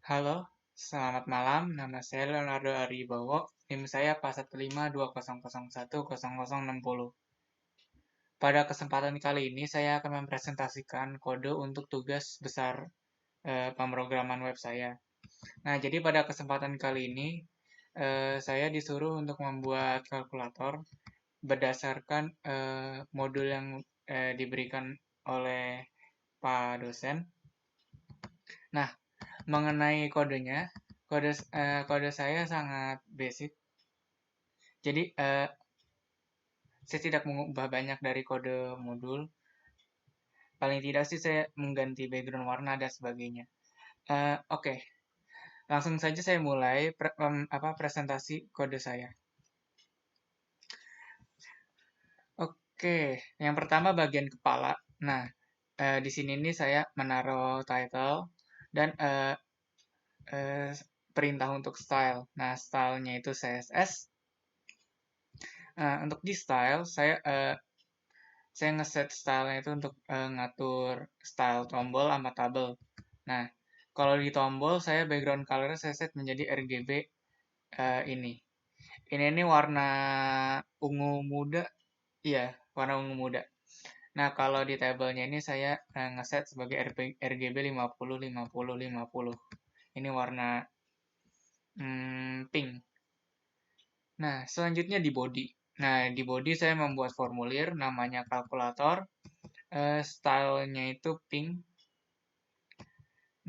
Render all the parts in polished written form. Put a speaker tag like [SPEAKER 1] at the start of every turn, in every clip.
[SPEAKER 1] Halo, selamat malam. Nama saya Leonardo Aribowo. NIM saya +1520010060. Pada kesempatan kali ini, saya akan mempresentasikan kode untuk tugas besar pemrograman web saya. Nah, jadi pada kesempatan kali ini, saya disuruh untuk membuat kalkulator berdasarkan modul yang diberikan oleh Pak dosen. Nah, mengenai kodenya, kode saya sangat basic. Jadi saya tidak mengubah banyak dari kode modul. Paling tidak sih saya mengganti background warna dan sebagainya. Oke, langsung saja saya mulai presentasi kode saya. Oke, yang pertama bagian kepala. Nah, di sini nih saya menaruh title dan perintah untuk style. Nah, stylenya itu CSS. Untuk di style, saya ngeset stylenya itu untuk ngatur style tombol sama tabel. Nah, kalau di tombol, saya background color saya set menjadi RGB ini. Ini warna ungu muda, iya, warna ungu muda. Nah, kalau di tabelnya ini saya ngeset sebagai RGB 50, 50, 50. Ini warna pink. Nah, selanjutnya di body. Nah, di body saya membuat formulir namanya kalkulator. Stylenya itu pink.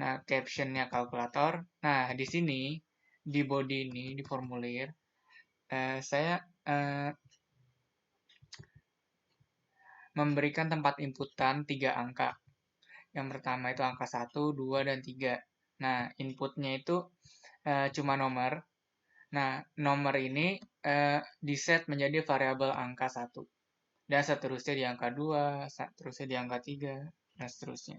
[SPEAKER 1] Nah, captionnya kalkulator. Nah, di sini, di body ini, di formulir, saya memberikan tempat inputan 3 angka. Yang pertama itu angka 1, 2, dan 3. Nah, inputnya itu cuma nomor. Nah, nomor ini diset menjadi variabel angka 1. Dan seterusnya di angka 2, seterusnya di angka 3, dan seterusnya.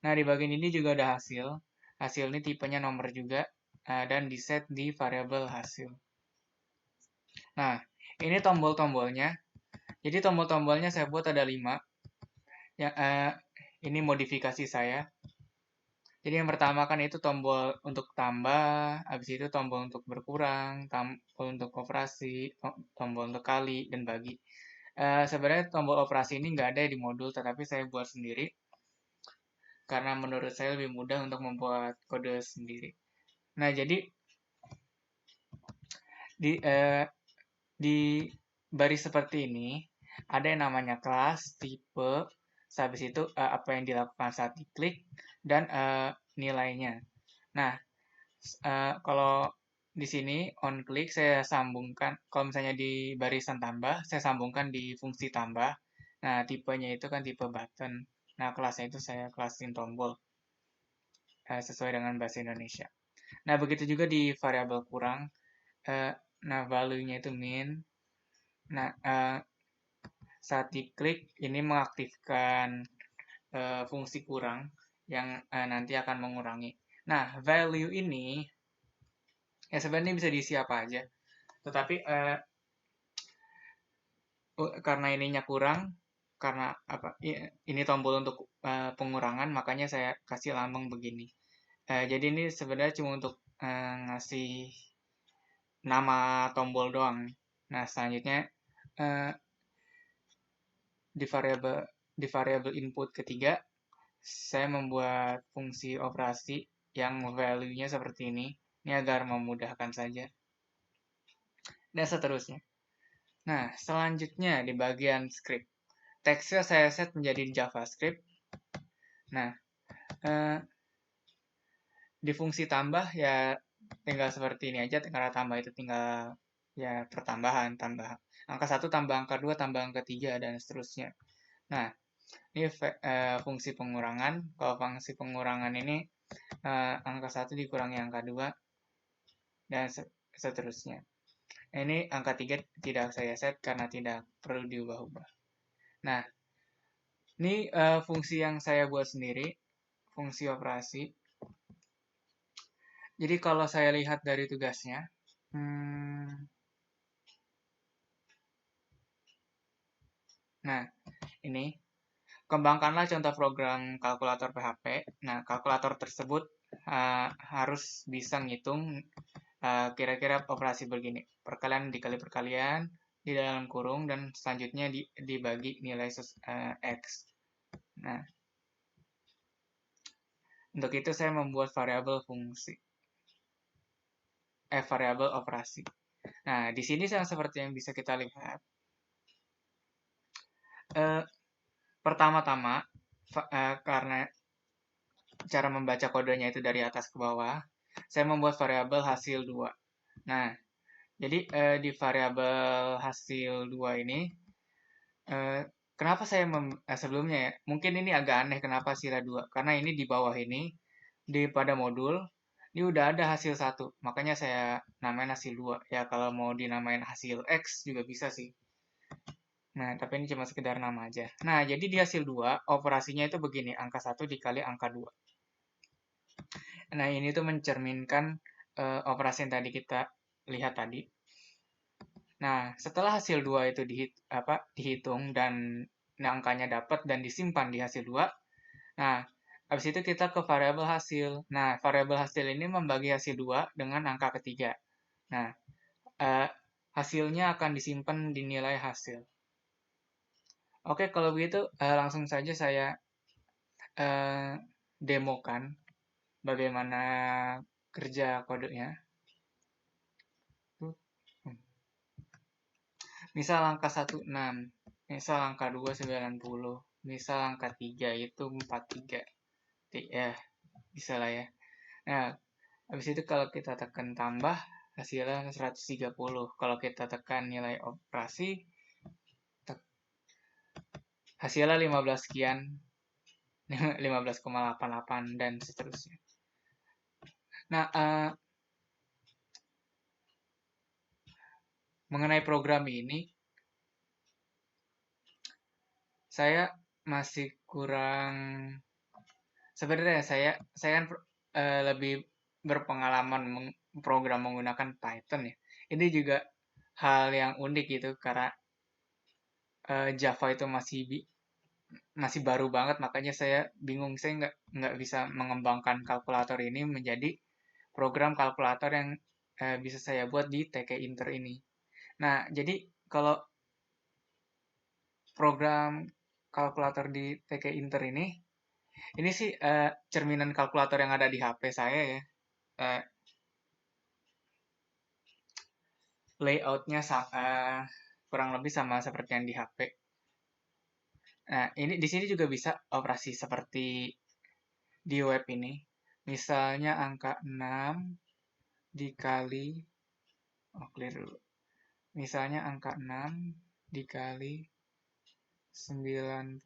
[SPEAKER 1] Nah, di bagian ini juga ada hasil. Hasil ini tipenya nomor juga, dan diset di variabel hasil. Nah, ini tombol-tombolnya. Jadi tombol-tombolnya saya buat ada 5. Ini modifikasi saya. Jadi yang pertama kan itu tombol untuk tambah, habis itu tombol untuk berkurang, tombol untuk operasi, tombol untuk kali, dan bagi. Sebenarnya tombol operasi ini nggak ada di modul, tetapi saya buat sendiri. Karena menurut saya lebih mudah untuk membuat kode sendiri. Nah, jadi di baris seperti ini, ada yang namanya kelas, tipe, habis itu apa yang dilakukan saat diklik, dan nilainya. Nah, kalau di sini on click saya sambungkan, kalau misalnya di barisan tambah, saya sambungkan di fungsi tambah. Nah, tipenya itu kan tipe button. Nah, kelasnya itu saya kelasin tombol sesuai dengan bahasa Indonesia. Nah, begitu juga di variabel kurang. Nah, value-nya itu min. Nah, saat diklik ini mengaktifkan fungsi kurang yang nanti akan mengurangi. Nah, value ini ya sebenarnya bisa diisi apa aja. Tetapi karena ininya kurang, karena apa? Ini tombol untuk pengurangan, makanya saya kasih lambang begini. Jadi ini sebenarnya cuma untuk ngasih nama tombol doang. Nah, selanjutnya uh, di variabel input ketiga, saya membuat fungsi operasi yang value-nya seperti ini. Ini agar memudahkan saja. Dan seterusnya. Nah, selanjutnya di bagian script. Teksnya saya set menjadi JavaScript. Nah, di fungsi tambah ya tinggal seperti ini aja. Karena tambah itu tinggal ya pertambahan, tambah angka 1 tambah angka 2 tambah angka 3 dan seterusnya. Nah, ini fungsi pengurangan. Kalau fungsi pengurangan ini angka 1 dikurangi angka 2 dan seterusnya. Ini angka 3 tidak saya set karena tidak perlu diubah-ubah. Nah, ini fungsi yang saya buat sendiri, fungsi operasi. Jadi kalau saya lihat dari tugasnya, nah ini kembangkanlah contoh program kalkulator PHP. Nah, kalkulator tersebut harus bisa ngitung kira-kira operasi begini. Perkalian dikali perkalian di dalam kurung dan selanjutnya dibagi nilai X. Nah, untuk itu saya membuat variabel fungsi. Variabel operasi. Nah, di sini seperti yang bisa kita lihat. Pertama-tama, karena cara membaca kodenya itu dari atas ke bawah, saya membuat variabel hasil 2. Nah, jadi di variabel hasil 2 ini, kenapa saya sebelumnya ya, mungkin ini agak aneh kenapa sila 2, karena ini di bawah ini, pada modul, ini udah ada hasil 1, makanya saya namain hasil 2. Ya, kalau mau dinamain hasil X juga bisa sih. Nah, tapi ini cuma sekedar nama aja. Nah, jadi di hasil 2, operasinya itu begini, angka 1 dikali angka 2. Nah, ini tuh mencerminkan operasi yang tadi kita lihat tadi. Nah, setelah hasil 2 itu dihitung dan angkanya dapat dan disimpan di hasil 2, nah, habis itu kita ke variabel hasil. Nah, variabel hasil ini membagi hasil 2 dengan angka ketiga. Nah, hasilnya akan disimpan di nilai hasil. Oke, kalau begitu langsung saja saya demokan bagaimana kerja kodenya. Misal angka 1, 6. Misal angka 2, 90. Misal angka 3 itu 43. Ya, bisa lah ya. Nah, habis itu kalau kita tekan tambah, hasilnya 130. Kalau kita tekan nilai operasi, hasilnya 15 sekian. 15,88 dan seterusnya. Nah, mengenai program ini, saya masih kurang. Sebenarnya saya kan lebih berpengalaman program menggunakan Python ya. Ini juga hal yang unik gitu karena Java itu masih baru banget, makanya saya bingung, saya nggak bisa mengembangkan kalkulator ini menjadi program kalkulator yang bisa saya buat di TK Inter ini. Nah, jadi kalau program kalkulator di TK Inter ini sih cerminan kalkulator yang ada di HP saya ya. Layoutnya kurang lebih sama seperti yang di HP. Nah, ini di sini juga bisa operasi seperti di web ini. Misalnya angka 6 dikali, clear dulu. Misalnya angka 6 dikali 90,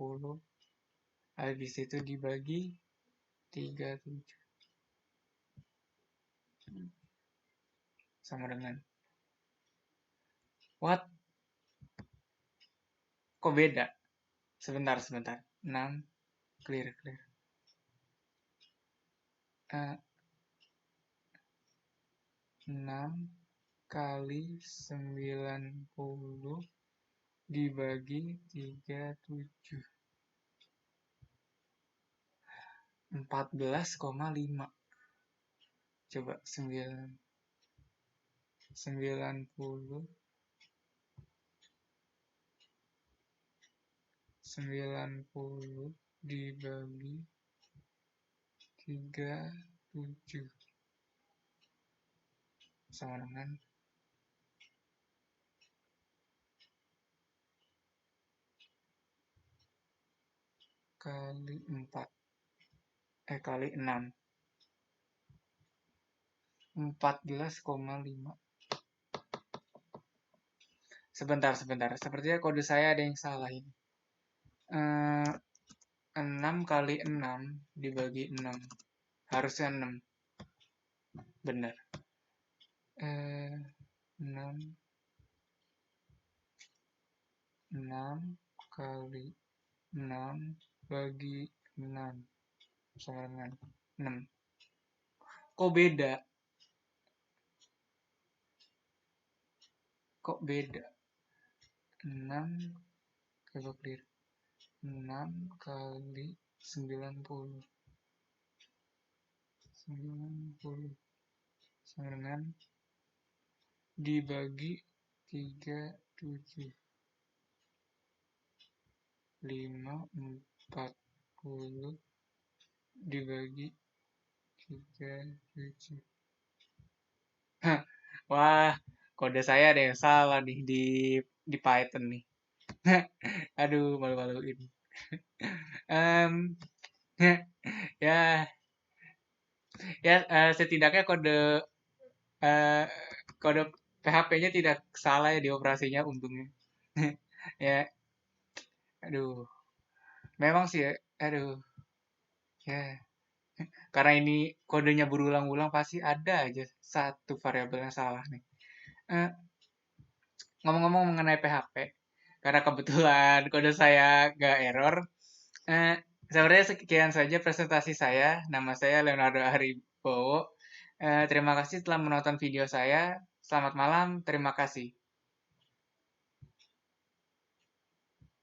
[SPEAKER 1] habis itu dibagi 37. Sama dengan, what? Kok beda? Sebentar. 6, clear. 6 kali 90 dibagi 37. 14,5. Coba 90 dibagi 37 sama dengan kali 4 kali 6, 14,5. Sebentar, sepertinya kode saya ada yang salah ini. 6 kali 6 dibagi 6, harusnya 6, benar. 6 kali 6 bagi 6 sama dengan 6. Kok beda? Kok beda? 6, coba clear. 6 kali 90. 90 sama dengan dibagi 37. 40 dibagi 37. Hah, wah, kode saya ada yang salah nih di Python nih. Aduh, malu-maluin. Em, ya, ya, setidaknya eh, kode PHP-nya tidak salah ya di operasinya untungnya. Ya, aduh. Memang sih ya, aduh. Ya, karena ini kodenya berulang-ulang pasti ada aja satu variabel yang salah nih. Eh, Ngomong-ngomong mengenai PHP, karena kebetulan kode saya gak error, eh, sebenarnya sekian saja presentasi saya. Nama saya Leonardo Haribowo. Terima kasih telah menonton video saya. Selamat malam, terima kasih.